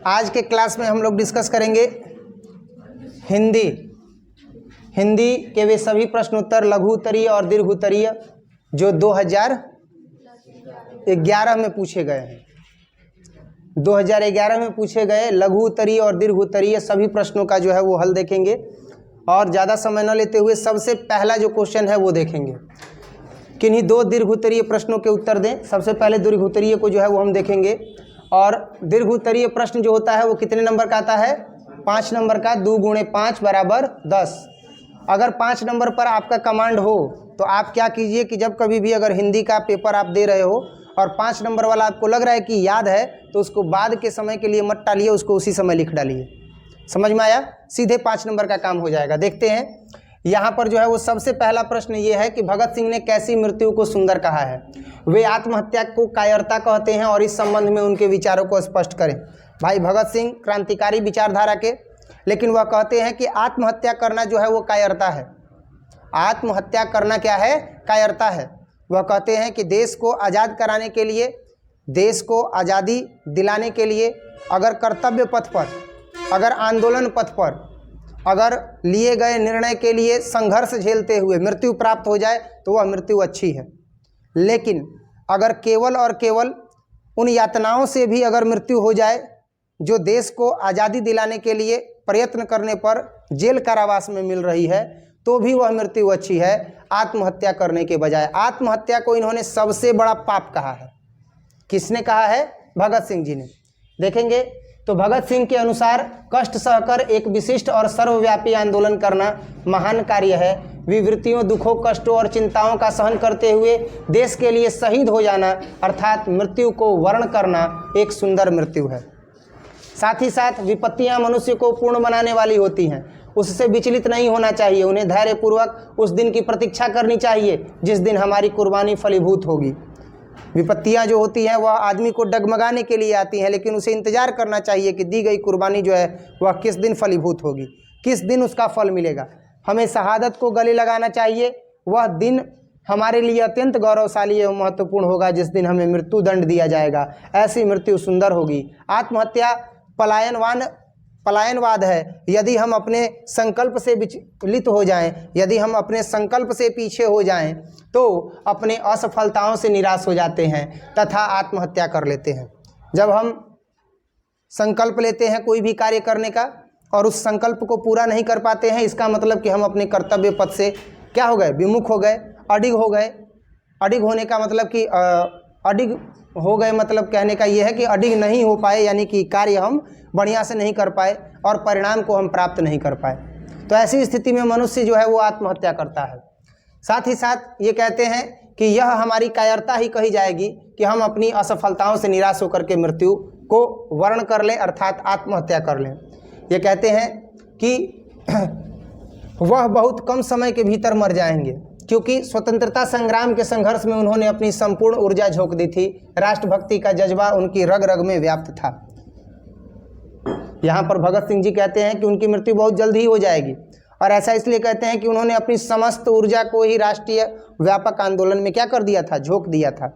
आज के क्लास में हम लोग डिस्कस करेंगे हिंदी के वे सभी प्रश्न उत्तर लघु उत्तरीय और दीर्घ उत्तरीय जो 2011 में पूछे गए हैं। 2011 में पूछे गए लघु उत्तरीय और दीर्घ उत्तरीय सभी प्रश्नों का जो है वो हल देखेंगे और ज़्यादा समय न लेते हुए सबसे पहला जो क्वेश्चन है वो देखेंगे। किन्हीं दो दीर्घ उत्तरीय प्रश्नों के उत्तर दें। सबसे पहले दीर्घ उत्तरीय को जो है वो हम देखेंगे और दीर्घ उत्तरीय प्रश्न जो होता है वो कितने नंबर का आता है? 5 नंबर का। 2 × 5 = 10। अगर 5 नंबर पर आपका कमांड हो तो आप क्या कीजिए कि जब कभी भी अगर हिंदी का पेपर आप दे रहे हो और 5 नंबर वाला आपको लग रहा है कि याद है तो उसको बाद के समय के लिए मत टालिए, उसको उसी समय लिख डालिए। समझ में आया? सीधे 5 नंबर का काम हो जाएगा। देखते हैं यहाँ पर जो है वो सबसे पहला प्रश्न ये है कि भगत सिंह ने कैसी मृत्यु को सुंदर कहा है? वे आत्महत्या को कायरता कहते हैं और इस संबंध में उनके विचारों को स्पष्ट करें। भाई भगत सिंह क्रांतिकारी विचारधारा के, लेकिन वह कहते हैं कि आत्महत्या करना जो है वो कायरता है। आत्महत्या करना क्या है? कायरता है। वह कहते हैं कि देश को आज़ाद कराने के लिए, देश को आज़ादी दिलाने के लिए अगर कर्तव्य पथ पर, अगर आंदोलन पथ पर, अगर लिए गए निर्णय के लिए संघर्ष झेलते हुए मृत्यु प्राप्त हो जाए तो वह मृत्यु अच्छी है। लेकिन अगर केवल और केवल उन यातनाओं से भी अगर मृत्यु हो जाए जो देश को आज़ादी दिलाने के लिए प्रयत्न करने पर जेल कारावास में मिल रही है तो भी वह मृत्यु अच्छी है आत्महत्या करने के बजाय। आत्महत्या को इन्होंने सबसे बड़ा पाप कहा है। किसने कहा है? भगत सिंह जी ने। देखेंगे तो भगत सिंह के अनुसार कष्ट सहकर एक विशिष्ट और सर्वव्यापी आंदोलन करना महान कार्य है। विवृतियों, दुखों, कष्टों और चिंताओं का सहन करते हुए देश के लिए शहीद हो जाना अर्थात मृत्यु को वर्ण करना एक सुंदर मृत्यु है। साथ ही साथ विपत्तियां मनुष्य को पूर्ण बनाने वाली होती हैं, उससे विचलित नहीं होना चाहिए। उन्हें धैर्यपूर्वक उस दिन की प्रतीक्षा करनी चाहिए जिस दिन हमारी कुर्बानी फलीभूत होगी। विपत्तियां जो होती हैं वह आदमी को डगमगाने के लिए आती हैं, लेकिन उसे इंतजार करना चाहिए कि दी गई कुर्बानी जो है वह किस दिन फलीभूत होगी, किस दिन उसका फल मिलेगा। हमें शहादत को गले लगाना चाहिए। वह दिन हमारे लिए अत्यंत गौरवशाली एवं महत्वपूर्ण होगा जिस दिन हमें मृत्यु दंड दिया जाएगा। ऐसी मृत्यु सुंदर होगी। आत्महत्या पलायनवाद है। यदि हम अपने संकल्प से विचलित हो जाएं, यदि हम अपने संकल्प से पीछे हो जाएं तो अपने असफलताओं से निराश हो जाते हैं तथा आत्महत्या कर लेते हैं। जब हम संकल्प लेते हैं कोई भी कार्य करने का और उस संकल्प को पूरा नहीं कर पाते हैं, इसका मतलब कि हम अपने कर्तव्य पथ से क्या हो गए? विमुख हो गए, अडिग हो गए। अडिग होने का मतलब कि अडिग हो गए मतलब कहने का यह है कि अडिग नहीं हो पाए, यानी कि कार्य हम बढ़िया से नहीं कर पाए और परिणाम को हम प्राप्त नहीं कर पाए। तो ऐसी स्थिति में मनुष्य जो है वो आत्महत्या करता है। साथ ही साथ ये कहते हैं कि यह हमारी कायरता ही कही जाएगी कि हम अपनी असफलताओं से निराश होकर के मृत्यु को वर्ण कर लें अर्थात आत्महत्या कर लें। ये कहते हैं कि वह बहुत कम समय के भीतर मर जाएंगे क्योंकि स्वतंत्रता संग्राम के संघर्ष में उन्होंने अपनी संपूर्ण ऊर्जा झोंक दी थी। राष्ट्रभक्ति का जज्बा उनकी रग रग में व्याप्त था। यहाँ पर भगत सिंह जी कहते हैं कि उनकी मृत्यु बहुत जल्द ही हो जाएगी और ऐसा इसलिए कहते हैं कि उन्होंने अपनी समस्त ऊर्जा को ही राष्ट्रीय व्यापक आंदोलन में क्या कर दिया था? झोंक दिया था।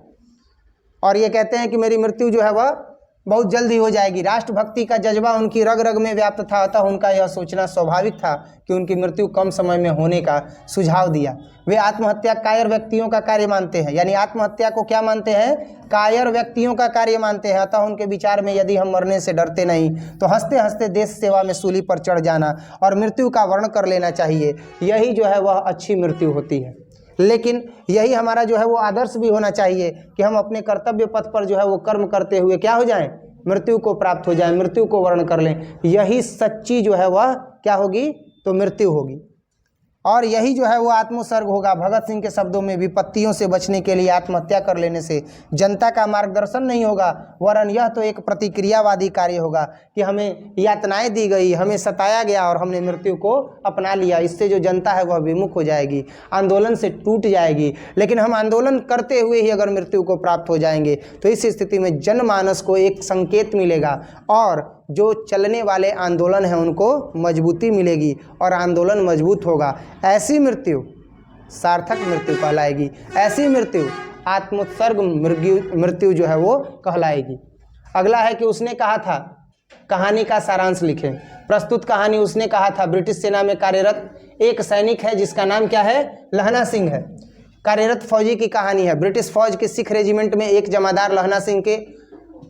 और ये कहते हैं कि मेरी मृत्यु जो है वह बहुत जल्द ही हो जाएगी। राष्ट्रभक्ति का जज्बा उनकी रग रग में व्याप्त था, अतः उनका यह सोचना स्वाभाविक था कि उनकी मृत्यु कम समय में होने का सुझाव दिया। वे आत्महत्या कायर व्यक्तियों का कार्य मानते हैं, यानी आत्महत्या को क्या मानते हैं? कायर व्यक्तियों का कार्य मानते हैं। अतः उनके विचार में यदि हम मरने से डरते नहीं तो हंसते हंसते देश सेवा में सूली पर चढ़ जाना और मृत्यु का वर्ण कर लेना चाहिए। यही जो है वह अच्छी मृत्यु होती है। लेकिन यही हमारा जो है वो आदर्श भी होना चाहिए कि हम अपने कर्तव्य पथ पर जो है वो कर्म करते हुए क्या हो जाएं? मृत्यु को प्राप्त हो जाएं, मृत्यु को वर्ण कर लें। यही सच्ची जो है वह क्या होगी? तो मृत्यु होगी। और यही जो है वो आत्मोत्सर्ग होगा। भगत सिंह के शब्दों में विपत्तियों से बचने के लिए आत्महत्या कर लेने से जनता का मार्गदर्शन नहीं होगा, वरन यह तो एक प्रतिक्रियावादी कार्य होगा कि हमें यातनाएं दी गई, हमें सताया गया और हमने मृत्यु को अपना लिया। इससे जो जनता है वह विमुख हो जाएगी, आंदोलन से टूट जाएगी। लेकिन हम आंदोलन करते हुए ही अगर मृत्यु को प्राप्त हो जाएंगे तो इस स्थिति में जनमानस को एक संकेत मिलेगा और जो चलने वाले आंदोलन हैं उनको मजबूती मिलेगी और आंदोलन मजबूत होगा। ऐसी मृत्यु सार्थक मृत्यु कहलाएगी। ऐसी मृत्यु आत्मोत्सर्ग मृत्यु जो है वो कहलाएगी। अगला है कि उसने कहा था कहानी का सारांश लिखें। प्रस्तुत कहानी उसने कहा था ब्रिटिश सेना में कार्यरत एक सैनिक है जिसका नाम क्या है, लहना सिंह है। कार्यरत फौजी की कहानी है। ब्रिटिश फौज के सिख रेजिमेंट में एक जमादार लहना सिंह के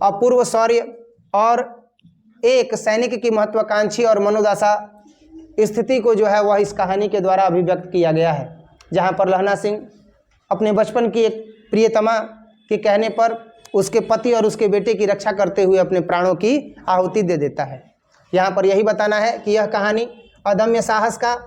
अपूर्व शौर्य और एक सैनिक की महत्वाकांक्षी और मनोदशा स्थिति को जो है वह इस कहानी के द्वारा अभिव्यक्त किया गया है, जहां पर लहना सिंह अपने बचपन की एक प्रियतमा के कहने पर उसके पति और उसके बेटे की रक्षा करते हुए अपने प्राणों की आहुति दे देता है। यहाँ पर यही बताना है कि यह कहानी अदम्य साहस का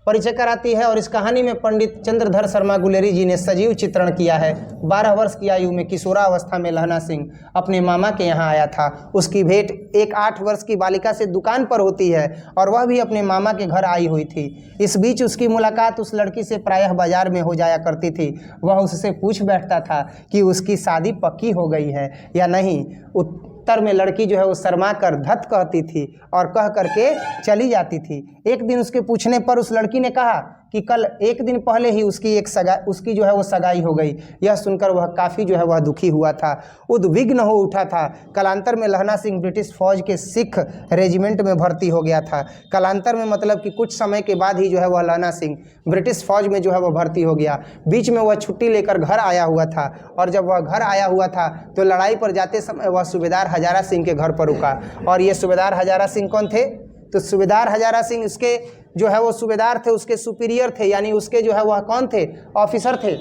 परिचय कराती है और इस कहानी में पंडित चंद्रधर शर्मा गुलेरी जी ने सजीव चित्रण किया है। 12 वर्ष की आयु में किशोरावस्था में लहना सिंह अपने मामा के यहाँ आया था। उसकी भेंट एक 8 वर्ष की बालिका से दुकान पर होती है और वह भी अपने मामा के घर आई हुई थी। इस बीच उसकी मुलाकात उस लड़की से प्रायः बाजार में हो जाया करती थी। वह उससे पूछ बैठता था कि उसकी शादी पक्की हो गई है या नहीं। उत्तर में लड़की जो है वो शर्मा कर धत कहती थी और कह करके चली जाती थी। एक दिन उसके पूछने पर उस लड़की ने कहा कि कल 1 दिन पहले ही उसकी जो है वो सगाई हो गई। यह सुनकर वह काफ़ी जो है वह दुखी हुआ था, उद्विग्न हो उठा था। कालांतर में लहना सिंह ब्रिटिश फौज के सिख रेजिमेंट में भर्ती हो गया था। कालांतर में मतलब कि कुछ समय के बाद ही जो है वह लहना सिंह ब्रिटिश फौज में जो है वह भर्ती हो गया। बीच में वह छुट्टी लेकर घर आया हुआ था और जब वह घर आया हुआ था तो लड़ाई पर जाते समय वह सूबेदार हजारा सिंह के घर पर रुका। और ये सूबेदार हजारा सिंह कौन थे? तो सूबेदार हजारा सिंह उसके जो है वो सूबेदार थे, उसके सुपीरियर थे, यानी उसके जो है वह कौन थे? ऑफिसर थे।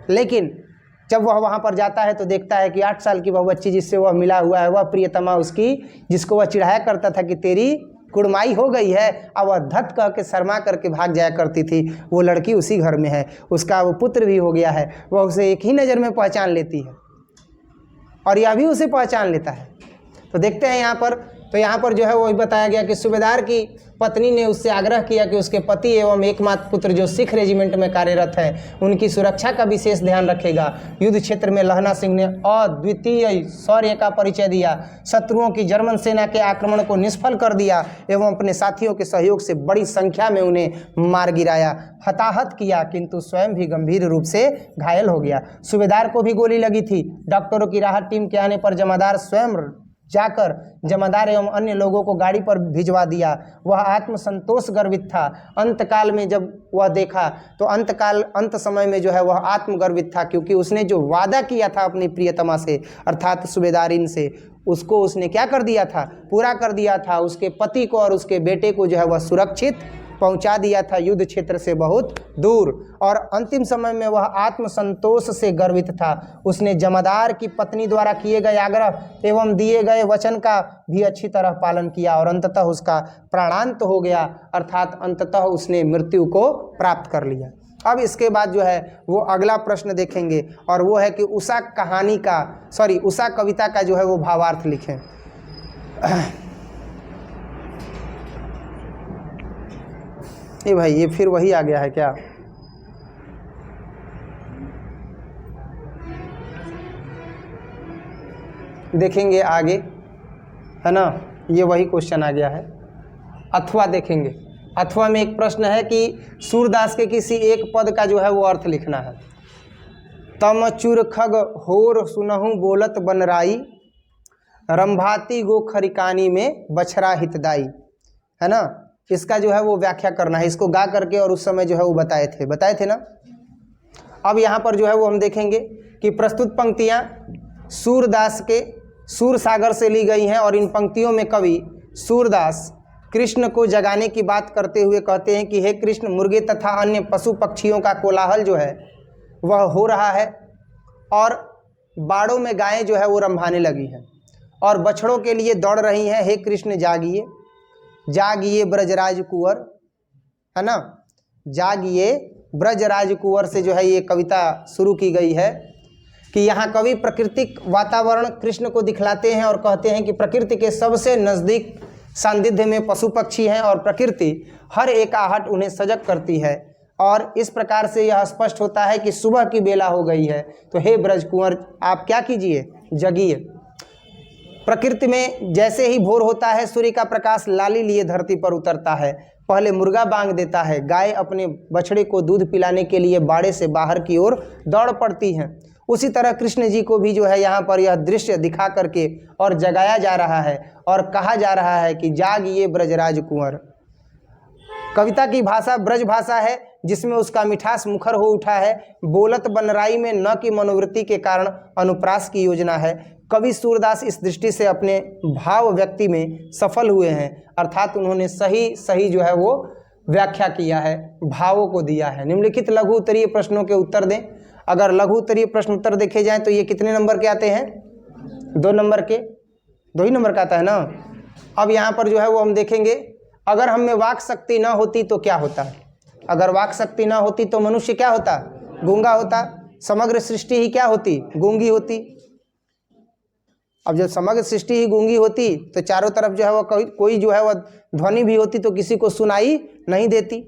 लेकिन जब वह वहाँ पर जाता है तो देखता है कि 8 साल की वह बच्ची जिससे वह मिला हुआ है, वह प्रियतमा उसकी, जिसको वह चिढ़ाया करता था कि तेरी कुड़माई हो गई है, अब वह धत कह के शर्मा करके भाग जाया करती थी, वो लड़की उसी घर में है। उसका वो पुत्र भी हो गया है। वह उसे एक ही नज़र में पहचान लेती है और यह भी उसे पहचान लेता है। तो देखते हैं यहाँ पर, तो यहाँ पर जो है वो बताया गया कि सूबेदार की पत्नी ने उससे आग्रह किया कि उसके पति एवं एकमात्र पुत्र जो सिख रेजिमेंट में कार्यरत है उनकी सुरक्षा का विशेष ध्यान रखेगा। युद्ध क्षेत्र में लहना सिंह ने अद्वितीय शौर्य का परिचय दिया, शत्रुओं की जर्मन सेना के आक्रमण को निष्फल कर दिया एवं अपने साथियों के सहयोग से बड़ी संख्या में उन्हें मार गिराया, हताहत किया, किंतु स्वयं भी गंभीर रूप से घायल हो गया। सूबेदार को भी गोली लगी थी। डॉक्टरों की राहत टीम के आने पर जमादार स्वयं जाकर जमादार एवं अन्य लोगों को गाड़ी पर भिजवा दिया। वह आत्मसंतोष गर्वित था। अंतकाल में जब वह देखा तो अंत समय में जो है वह आत्मगर्वित था, क्योंकि उसने जो वादा किया था अपनी प्रियतमा से अर्थात सूबेदारिन से, उसको उसने क्या कर दिया था? पूरा कर दिया था। उसके पति को और उसके बेटे को जो है वह सुरक्षित पहुंचा दिया था युद्ध क्षेत्र से बहुत दूर। और अंतिम समय में वह आत्मसंतोष से गर्वित था। उसने जमादार की पत्नी द्वारा किए गए आग्रह एवं दिए गए वचन का भी अच्छी तरह पालन किया और अंततः उसका प्राणांत हो गया, अर्थात अंततः उसने मृत्यु को प्राप्त कर लिया। अब इसके बाद जो है वो अगला प्रश्न देखेंगे और वो है कि उषा कविता का जो है वो भावार्थ लिखें। ये भाई ये फिर वही आ गया है क्या? देखेंगे आगे, है ना, ये वही क्वेश्चन आ गया है। अथवा देखेंगे। अथवा में एक प्रश्न है कि सूरदास के किसी एक पद का जो है वो अर्थ लिखना है। तम चुर खग होर सुनहु बोलत बनराई, रंभाती गो खरिकानी में बछरा हितदाई, है ना। इसका जो है वो व्याख्या करना है, इसको गा करके, और उस समय जो है वो बताए थे ना। अब यहाँ पर जो है वो हम देखेंगे कि प्रस्तुत पंक्तियाँ सूरदास के सूर सागर से ली गई हैं और इन पंक्तियों में कवि सूरदास कृष्ण को जगाने की बात करते हुए कहते हैं कि हे कृष्ण, मुर्गे तथा अन्य पशु पक्षियों का कोलाहल जो है वह हो रहा है और बाड़ों में गायें जो है वो रंभाने लगी हैं और बछड़ों के लिए दौड़ रही हैं। हे कृष्ण जागिए, जागिए ब्रजराज कुंवर, है ना, जागिए ब्रजराज कुंवर से जो है ये कविता शुरू की गई है कि यहाँ कवि प्राकृतिक वातावरण कृष्ण को दिखलाते हैं और कहते हैं कि प्रकृति के सबसे नज़दीक सानिध्य में पशु पक्षी हैं और प्रकृति हर एक आहट उन्हें सजग करती है। और इस प्रकार से यह स्पष्ट होता है कि सुबह की बेला हो गई है, तो हे ब्रज कुंवर आप क्या कीजिए, जगिए। प्रकृति में जैसे ही भोर होता है सूर्य का प्रकाश लाली लिए धरती पर उतरता है। पहले मुर्गा बांग देता है, गाय अपने बछड़े को दूध पिलाने के लिए बाड़े से बाहर की ओर दौड़ पड़ती हैं। उसी तरह कृष्ण जी को भी जो है यहाँ पर यह दृश्य दिखा करके और जगाया जा रहा है और कहा जा रहा है कि जागिए ब्रजराज कुंवर। कविता की भाषा ब्रज भाषा है, जिसमें उसका मिठास मुखर हो उठा है। बोलत बनराई में न की मनोवृत्ति के कारण अनुप्रास की योजना है। कवि सूरदास इस दृष्टि से अपने भाव व्यक्ति में सफल हुए हैं, अर्थात उन्होंने सही जो है वो व्याख्या किया है, भावों को दिया है। निम्नलिखित लघु उत्तरीय प्रश्नों के उत्तर दें। अगर लघु उत्तरीय प्रश्न उत्तर देखे जाएं तो ये कितने नंबर के आते हैं? 2 नंबर के, 2 ही नंबर का आता है ना। अब यहाँ पर जो है वो हम देखेंगे, अगर हम में वाक शक्ति न होती तो क्या होता? अगर वाक शक्ति न होती तो मनुष्य क्या होता? गूंगा होता। समग्र सृष्टि ही क्या होती? गूंगी होती। अब जब समग्र सृष्टि ही गूंगी होती तो चारों तरफ जो है वो कोई जो है वह ध्वनि भी होती तो किसी को सुनाई नहीं देती।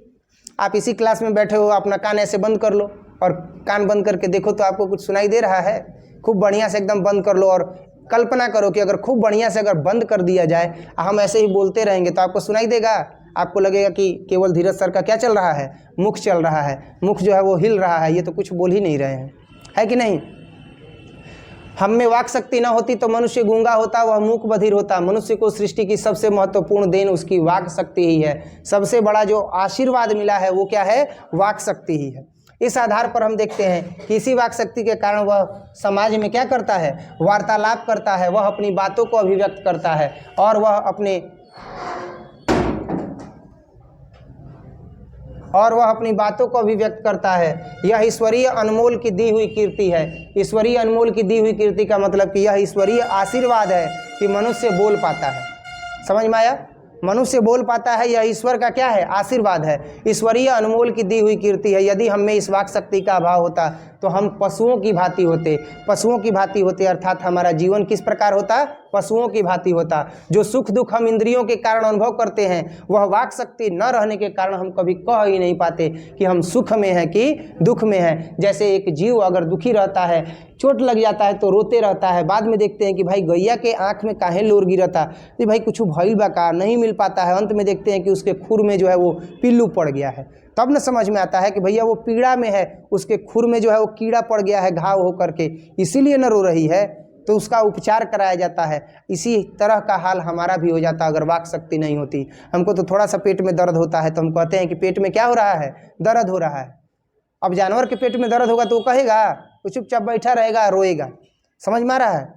आप इसी क्लास में बैठे हो, अपना कान ऐसे बंद कर लो और कान बंद करके देखो तो आपको कुछ सुनाई दे रहा है? खूब बढ़िया से एकदम बंद कर लो और कल्पना करो कि अगर खूब बढ़िया से अगर बंद कर दिया जाए, हम ऐसे ही बोलते रहेंगे तो आपको सुनाई देगा? आपको लगेगा कि केवल धीरज सर का क्या चल रहा है? मुख चल रहा है, मुख जो है वो हिल रहा है, ये तो कुछ बोल ही नहीं रहे हैं, है कि नहीं? हम में वाक शक्ति न होती तो मनुष्य गूंगा होता, वह मूक बधिर होता। मनुष्य को सृष्टि की सबसे महत्वपूर्ण देन उसकी वाक शक्ति ही है। सबसे बड़ा जो आशीर्वाद मिला है वो क्या है? वाक शक्ति ही है। इस आधार पर हम देखते हैं कि इसी वाक शक्ति के कारण वह समाज में क्या करता है? वार्तालाप करता है, वह अपनी बातों को अभिव्यक्त करता है और वह अपनी बातों को अभिव्यक्त करता है। यह ईश्वरीय अनमोल की दी हुई कीर्ति है। ईश्वरीय अनमोल की दी हुई कीर्ति का मतलब कि यह ईश्वरीय आशीर्वाद है कि मनुष्य बोल पाता है। समझ में आया? मनुष्य बोल पाता है, यह ईश्वर का क्या है? आशीर्वाद है। ईश्वरीय अनमोल की दी हुई कीर्ति है। यदि हम में इस वाक शक्ति का अभाव होता तो हम पशुओं की भांति होते। पशुओं की भांति होते अर्थात हमारा जीवन किस प्रकार होता? पशुओं की भांति होता। जो सुख दुख हम इंद्रियों के कारण अनुभव करते हैं, वह वाक शक्ति न रहने के कारण हम कभी कह ही नहीं पाते कि हम सुख में हैं कि दुख में हैं। जैसे एक जीव अगर दुखी रहता है, चोट लग जाता है तो रोते रहता है, बाद में देखते हैं कि भाई गैया के आँख में काहे लोर गिरता, तो भाई कुछ भइल बा का, नहीं मिल पाता है। अंत में देखते हैं कि उसके खुर में जो है वो पिल्लू पड़ गया है। तब न समझ में आता है कि भैया वो पीड़ा में है, उसके खुर में जो है वो कीड़ा पड़ गया है घाव होकर के, इसीलिए न रो रही है, तो उसका उपचार कराया जाता है। इसी तरह का हाल हमारा भी हो जाता अगर वाक शक्ति नहीं होती। हमको तो थोड़ा सा पेट में दर्द होता है तो हम कहते हैं कि पेट में क्या हो रहा है? दर्द हो रहा है। अब जानवर के पेट में दर्द होगा तो वो कहेगा? वो चुपचाप बैठा रहेगा, रोएगा। समझ में आ रहा है?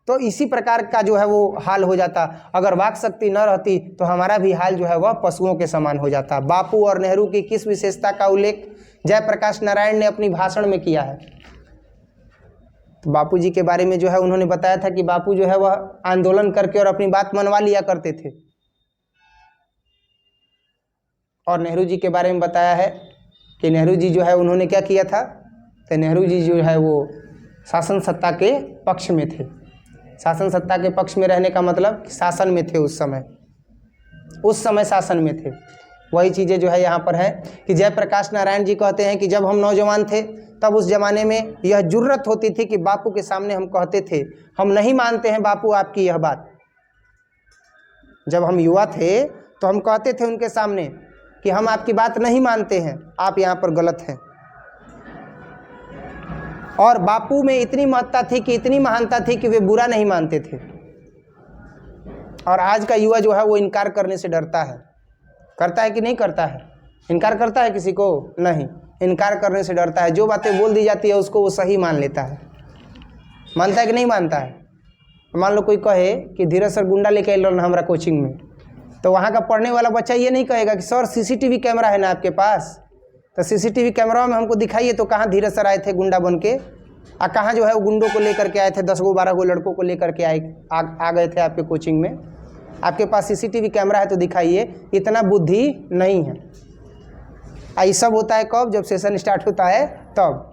तो इसी प्रकार का जो है वो हाल हो जाता। अगर वाक शक्ति न रहती तो हमारा भी हाल जो है वह पशुओं के समान हो जाता। बापू और नेहरू की किस विशेषता का उल्लेख जयप्रकाश नारायण ने अपनी भाषण में किया है? तो बापू जी के बारे में जो है उन्होंने बताया था कि बापू जो है वह आंदोलन करके और अपनी बात मनवा लिया करते थे। और नेहरू जी के बारे में बताया है कि नेहरू जी जो है उन्होंने क्या किया था? तो नेहरू जी जो है वो शासन सत्ता के पक्ष में थे। शासन सत्ता के पक्ष में रहने का मतलब शासन में थे, उस समय शासन में थे। वही चीज़ें जो है यहाँ पर है कि जयप्रकाश नारायण जी कहते हैं कि जब हम नौजवान थे तब उस ज़माने में यह जुर्रत होती थी कि बापू के सामने हम कहते थे हम नहीं मानते हैं बापू आपकी यह बात। जब हम युवा थे तो हम कहते थे उनके सामने कि हम आपकी बात नहीं मानते हैं, आप यहाँ पर गलत हैं। और बापू में इतनी महत्ता थी कि इतनी महानता थी कि वे बुरा नहीं मानते थे। और आज का युवा जो है वो इनकार करने से डरता है। करता है कि नहीं करता है? इनकार करता है किसी को? नहीं, इनकार करने से डरता है। जो बातें बोल दी जाती है उसको वो सही मान लेता है। मानता है कि नहीं मानता है? मान लो कोई कहे कि धीरज सर गुंडा लेके आए हमारा कोचिंग में, तो वहाँ का पढ़ने वाला बच्चा ये नहीं कहेगा कि सर सीसीटीवी कैमरा है ना आपके पास, तो सीसीटीवी कैमरा में हमको दिखाइए तो कहाँ धीरज सर आए थे गुंडा बन के, कहाँ जो है वो गुंडों को लेकर के आए थे, 10 गो 12 गो लड़कों को लेकर के आ गए थे आपके कोचिंग में। आपके पास सीसीटीवी कैमरा है तो दिखाइए। इतना बुद्धि नहीं है। ये सब होता है कब? जब सेशन स्टार्ट होता है तब।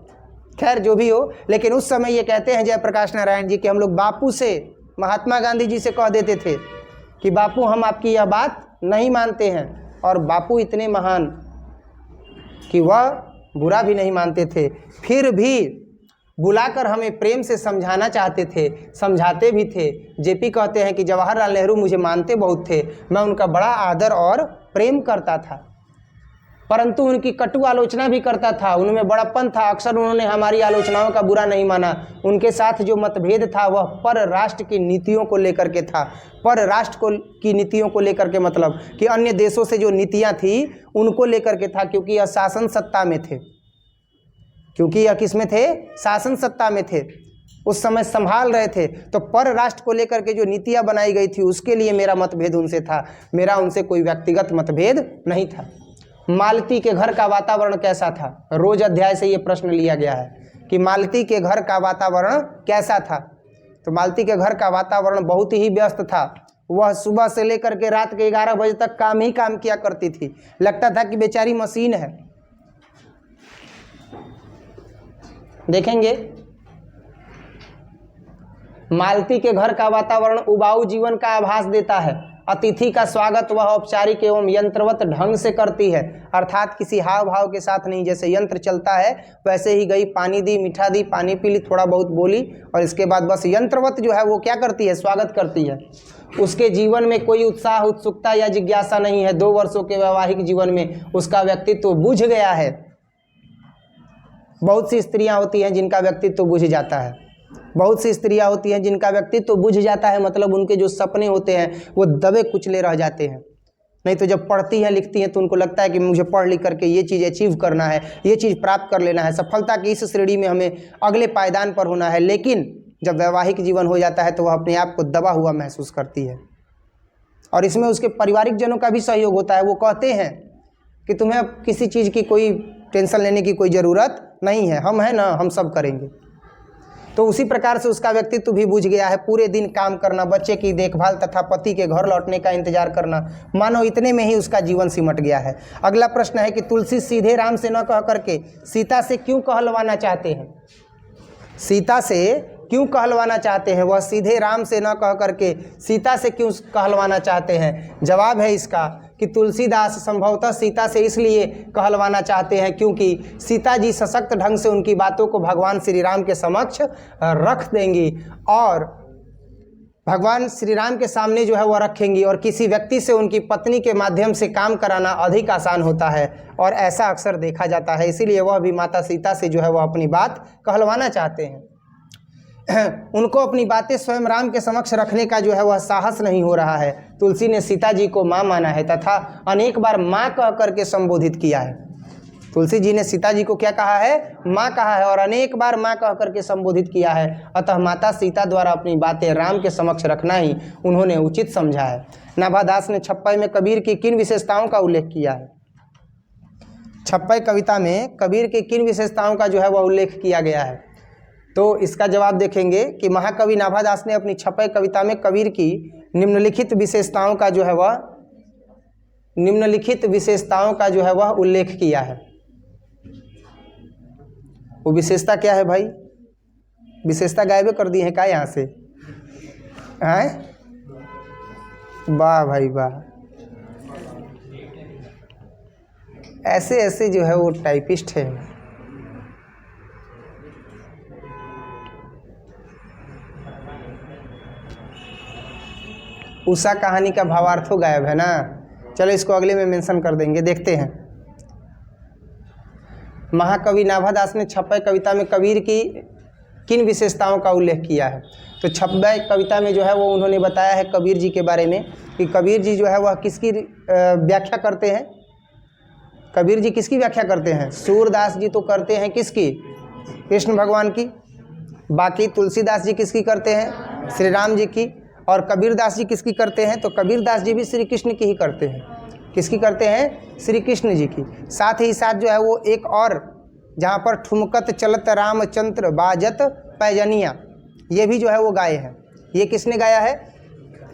खैर जो भी हो, लेकिन उस समय ये कहते हैं जयप्रकाश नारायण जी कि हम लोग बापू से, महात्मा गांधी जी से कह देते थे कि बापू हम आपकी यह बात नहीं मानते हैं। और बापू इतने महान कि वह बुरा भी नहीं मानते थे, फिर भी बुलाकर हमें प्रेम से समझाना चाहते थे, समझाते भी थे। जेपी कहते हैं कि जवाहरलाल नेहरू मुझे मानते बहुत थे, मैं उनका बड़ा आदर और प्रेम करता था। परंतु उनकी कटु आलोचना भी करता था, उनमें बड़प्पन था, अक्सर उन्होंने हमारी आलोचनाओं का बुरा नहीं माना। उनके साथ जो मतभेद था वह पर राष्ट्र की नीतियों को लेकर के था। पर राष्ट्र को की नीतियों को लेकर के मतलब कि अन्य देशों से जो नीतियां थी उनको लेकर के था, क्योंकि यह शासन सत्ता में थे, क्योंकि यह किस में थे, शासन सत्ता में थे, उस समय संभाल रहे थे। तो पर राष्ट्र को लेकर के जो नीतियां बनाई गई थी उसके लिए मेरा मतभेद उनसे था, मेरा उनसे कोई व्यक्तिगत मतभेद नहीं था। मालती के घर का वातावरण कैसा था? रोज अध्याय से ये प्रश्न लिया गया है कि मालती के घर का वातावरण कैसा था। तो मालती के घर का वातावरण बहुत ही व्यस्त था। वह सुबह से लेकर के रात के 11 बजे तक काम ही काम किया करती थी, लगता था कि बेचारी मशीन है। देखेंगे मालती के घर का वातावरण उबाऊ जीवन का आभास देता है। अतिथि का स्वागत वह औपचारिक एवं यंत्रवत ढंग से करती है, अर्थात किसी हाव भाव के साथ नहीं। जैसे यंत्र चलता है वैसे ही गई, पानी दी, मीठा दी, पानी पी ली, थोड़ा बहुत बोली और इसके बाद बस यंत्रवत जो है वो क्या करती है, स्वागत करती है। उसके जीवन में कोई उत्साह, उत्सुकता या जिज्ञासा नहीं है। 2 वर्षों के वैवाहिक जीवन में उसका व्यक्तित्व बुझ गया है। बहुत सी स्त्रियां होती हैं जिनका व्यक्तित्व बुझ जाता है, बहुत सी स्त्रियां होती हैं जिनका व्यक्तित्व बुझ जाता है, मतलब उनके जो सपने होते हैं वो दबे कुचले रह जाते हैं। नहीं तो जब पढ़ती हैं लिखती हैं तो उनको लगता है कि मुझे पढ़ लिख करके ये चीज़ अचीव करना है, ये चीज़ प्राप्त कर लेना है, सफलता की इस श्रेणी में हमें अगले पायदान पर होना है। लेकिन जब वैवाहिक जीवन हो जाता है तो वह अपने आप को दबा हुआ महसूस करती है और इसमें उसके पारिवारिक जनों का भी सहयोग होता है। वो कहते हैं कि तुम्हें अब किसी चीज़ की कोई टेंशन लेने की कोई ज़रूरत नहीं है, हम हैं ना, हम सब करेंगे। तो उसी प्रकार से उसका व्यक्तित्व भी बुझ गया है। पूरे दिन काम करना, बच्चे की देखभाल तथा पति के घर लौटने का इंतजार करना, मानो इतने में ही उसका जीवन सिमट गया है। अगला प्रश्न है कि तुलसी सीधे राम से न कह करके सीता से क्यों कहलवाना चाहते हैं? सीता से क्यों कहलवाना चाहते हैं? वह सीधे राम से न कह करके सीता से क्यों कहलवाना चाहते हैं? जवाब है इसका कि तुलसीदास संभवतः सीता से इसलिए कहलवाना चाहते हैं क्योंकि सीता जी सशक्त ढंग से उनकी बातों को भगवान श्री राम के समक्ष रख देंगी और भगवान श्री राम के सामने जो है वह रखेंगी। और किसी व्यक्ति से उनकी पत्नी के माध्यम से काम कराना अधिक आसान होता है और ऐसा अक्सर देखा जाता है। इसीलिए वह भी माता सीता से जो है वह अपनी बात कहलवाना चाहते हैं। उनको अपनी बातें स्वयं राम के समक्ष रखने का जो है वह साहस नहीं हो रहा है। तुलसी ने सीता जी को माँ माना है तथा अनेक बार माँ कह करके संबोधित किया है। तुलसी जी ने सीता जी को क्या कहा है? माँ कहा है और अनेक बार माँ कह करके संबोधित किया है। अतः माता सीता द्वारा अपनी बातें राम के समक्ष रखना ही उन्होंने उचित समझा है। नाभादास ने छप्पई में कबीर की किन विशेषताओं का उल्लेख किया है? छप्पई कविता में कबीर की किन विशेषताओं का जो है वह उल्लेख किया गया है? तो इसका जवाब देखेंगे कि महाकवि नाभादास ने अपनी छप्पई कविता में कबीर की निम्नलिखित विशेषताओं का जो है वह उल्लेख किया है। वो विशेषता क्या है भाई? विशेषता गायब कर दी है क्या यहाँ से? हैं? वाह भाई वाह, ऐसे ऐसे जो है वो टाइपिस्ट है। उषा कहानी का भावार्थो गायब है ना। चलो इसको अगले में मेंशन कर देंगे। देखते हैं महाकवि नाभादास ने छप्पई कविता में कबीर की किन विशेषताओं का उल्लेख किया है। तो छप्पई कविता में जो है वो उन्होंने बताया है कबीर जी के बारे में कि कबीर जी जो है वह किसकी व्याख्या करते हैं? कबीर जी किसकी व्याख्या करते हैं? सूरदास जी तो करते हैं किसकी? कृष्ण भगवान की। बाकी तुलसीदास जी किसकी करते हैं? श्री राम जी की। और कबीरदास जी किसकी करते हैं? तो कबीरदास जी भी श्री कृष्ण की ही करते हैं। किसकी करते हैं? श्री कृष्ण जी की। साथ ही साथ जो है वो एक और, जहाँ पर ठुमकत चलत रामचंद्र बाजत पैजनिया, ये भी जो है वो गाए हैं। ये किसने गाया है?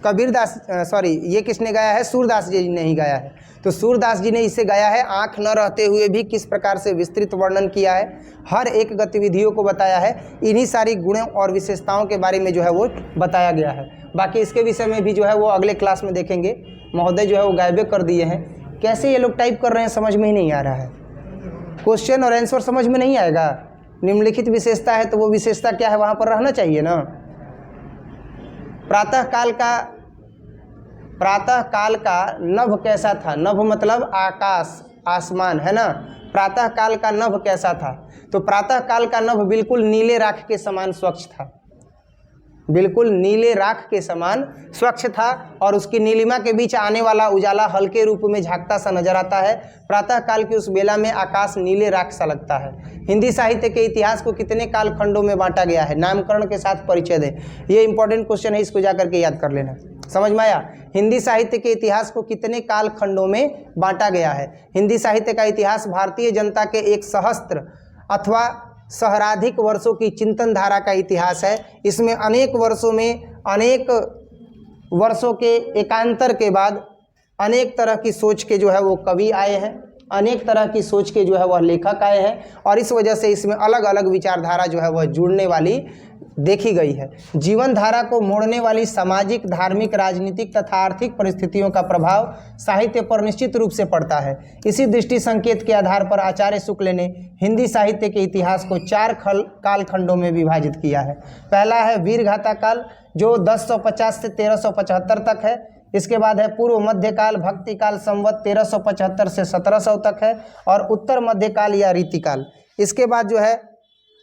ये किसने गाया है? सूरदास जी ने ही गाया है। तो सूरदास जी ने इसे गाया है। आँख न रहते हुए भी किस प्रकार से विस्तृत वर्णन किया है, हर एक गतिविधियों को बताया है। इन्हीं सारी गुणों और विशेषताओं के बारे में जो है वो बताया गया है। बाकी इसके विषय में भी जो है वो अगले क्लास में देखेंगे। महोदय जो है वो गायबे कर दिए हैं। कैसे ये लोग टाइप कर रहे हैं समझ में ही नहीं आ रहा है। क्वेश्चन और आंसर समझ में नहीं आएगा। निम्नलिखित विशेषता है तो वो विशेषता क्या है वहाँ पर रहना चाहिए ना। प्रातः काल का नभ कैसा था? नभ मतलब आकाश, आसमान, है ना। प्रातः काल का नभ कैसा था, तो प्रातः काल का नभ बिल्कुल नीले राख के समान स्वच्छ था, बिल्कुल नीले राख के समान स्वच्छ था, और उसकी नीलिमा के बीच आने वाला उजाला हल्के रूप में झांकता सा नजर आता है। प्रातः काल की उस बेला में आकाश नीले राख सा लगता है। हिंदी साहित्य के इतिहास को कितने काल खंडों में बांटा गया है, नामकरण के साथ परिचय दें। ये इंपॉर्टेंट क्वेश्चन है, इसको जाकर के याद कर लेना। समझ में आया? हिंदी साहित्य के इतिहास को कितने काल खंडों में बांटा गया है। हिंदी साहित्य का इतिहास भारतीय जनता के एक सहस्त्र अथवा सहस्राधिक वर्षों की चिंतन धारा का इतिहास है। इसमें अनेक वर्षों के एकांतर के बाद अनेक तरह की सोच के जो है वो कवि आए हैं, अनेक तरह की सोच के जो है वह लेखक आए हैं, और इस वजह से इसमें अलग अलग विचारधारा जो है वह जुड़ने वाली देखी गई है। जीवन धारा को मोड़ने वाली सामाजिक, धार्मिक, राजनीतिक तथा आर्थिक परिस्थितियों का प्रभाव साहित्य पर निश्चित रूप से पड़ता है। इसी दृष्टि संकेत के आधार पर आचार्य शुक्ल ने हिंदी साहित्य के इतिहास को 4 कालखंडों में विभाजित किया है। पहला है वीरगाथा काल, जो 1050 से 1375 तक है। इसके बाद है पूर्व मध्यकाल, भक्ति काल संवत 1375 से 1700 तक है, और उत्तर मध्यकाल या रीतिकाल। इसके बाद जो है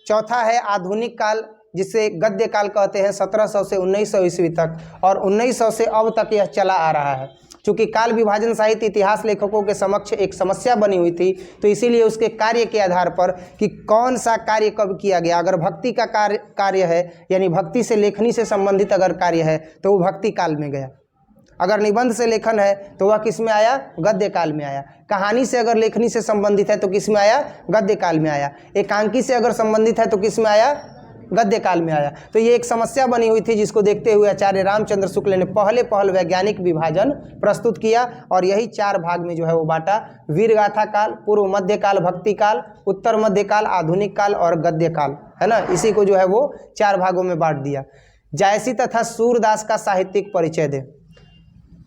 चौथा है आधुनिक काल, जिसे गद्य काल कहते हैं, 1700 से 1900 ईस्वी तक, और 1900 से अब तक यह चला आ रहा है। चूँकि काल विभाजन साहित्य इतिहास लेखकों के समक्ष एक समस्या बनी हुई थी, तो इसीलिए उसके कार्य के आधार पर कि कौन सा कार्य कब किया गया, अगर भक्ति का कार्य है, यानी भक्ति से लेखनी से संबंधित अगर कार्य है तो वो भक्ति काल में गया। अगर निबंध से लेखन है तो वह किस में आया, गद्य काल में आया। कहानी से अगर लेखनी से संबंधित है तो किस में आया, गद्य काल में आया। एकांकी से अगर संबंधित है तो किस में आया, गद्य काल में आया। तो ये एक समस्या बनी हुई थी, जिसको देखते हुए आचार्य रामचंद्र शुक्ल ने पहल वैज्ञानिक विभाजन प्रस्तुत किया, और यही 4 भाग में जो है वो बांटा। वीरगाथा काल, पूर्व मध्य काल, भक्ति काल, उत्तर मध्य काल, आधुनिक काल और गद्य काल, है ना। इसी को जो है वो 4 भागों में बांट दिया। जायसी तथा सूरदास का साहित्यिक परिचय दे।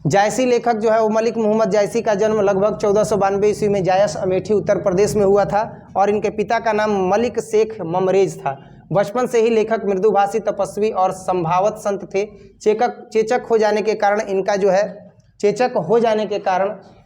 जायसी लेखक जो है वो मलिक मोहम्मद जायसी का जन्म लगभग 1492 ईस्वी में जायस, अमेठी, उत्तर प्रदेश में हुआ था, और इनके पिता का नाम मलिक शेख ममरेज था। बचपन से ही लेखक मृदुभाषी, तपस्वी और संभावत संत थे। चेचक हो जाने के कारण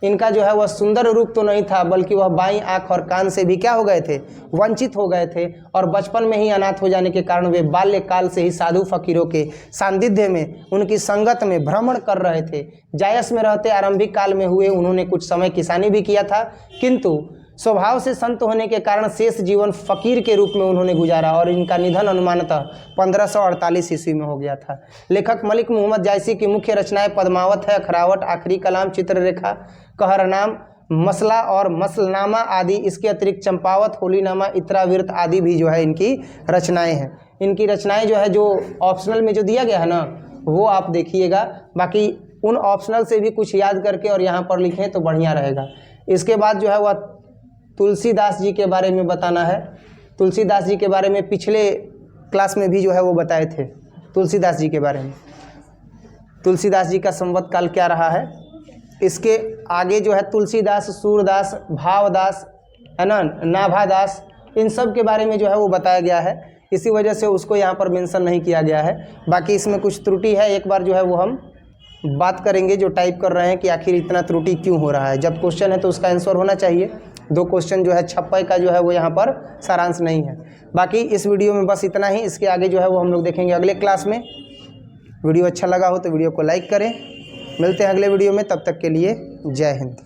इनका जो है वह सुंदर रूप तो नहीं था, बल्कि वह बाईं आंख और कान से भी क्या हो गए थे, वंचित हो गए थे, और बचपन में ही अनाथ हो जाने के कारण वे बाल्यकाल से ही साधु फकीरों के सानिध्य में, उनकी संगत में भ्रमण कर रहे थे। जायस में रहते आरंभिक काल में हुए उन्होंने कुछ समय किसानी भी किया था, किंतु स्वभाव से संत होने के कारण शेष जीवन फकीर के रूप में उन्होंने गुजारा, और इनका निधन अनुमानतः 1548 ईस्वी में हो गया था। लेखक मलिक मोहम्मद जायसी की मुख्य रचनाएं पद्मावत है, अखरावट, आखिरी कलाम, चित्ररेखा, कहरनाम, मसला और मसलनामा आदि। इसके अतिरिक्त चंपावत, होलीनामा, इतराविरत आदि भी जो है इनकी रचनाएं हैं। इनकी रचनाएं जो है, जो ऑप्शनल में जो दिया गया है ना, वो आप देखिएगा। बाकी उन ऑप्शनल से भी कुछ याद करके और यहाँ पर लिखें तो बढ़िया रहेगा। इसके बाद जो है वह तुलसीदास जी के बारे में बताना है। तुलसीदास जी के बारे में पिछले क्लास में भी जो है वो बताए थे, तुलसीदास जी के बारे में। तुलसीदास जी का संवत काल क्या रहा है। इसके आगे जो है तुलसीदास, सूरदास, भावदास, है ना, नाभादास, इन सब के बारे में जो है वो बताया गया है। इसी वजह से उसको यहाँ पर मेंशन नहीं किया गया है। बाकी इसमें कुछ त्रुटि है, एक बार जो है वो हम बात करेंगे जो टाइप कर रहे हैं कि आखिर इतना त्रुटि क्यों हो रहा है। जब क्वेश्चन है तो उसका आंसर होना चाहिए। 2 क्वेश्चन जो है छप्पे का जो है वो यहाँ पर सारांश नहीं है। बाकी इस वीडियो में बस इतना ही। इसके आगे जो है वो हम लोग देखेंगे अगले क्लास में। वीडियो अच्छा लगा हो तो वीडियो को लाइक करें। मिलते हैं अगले वीडियो में, तब तक के लिए जय हिंद।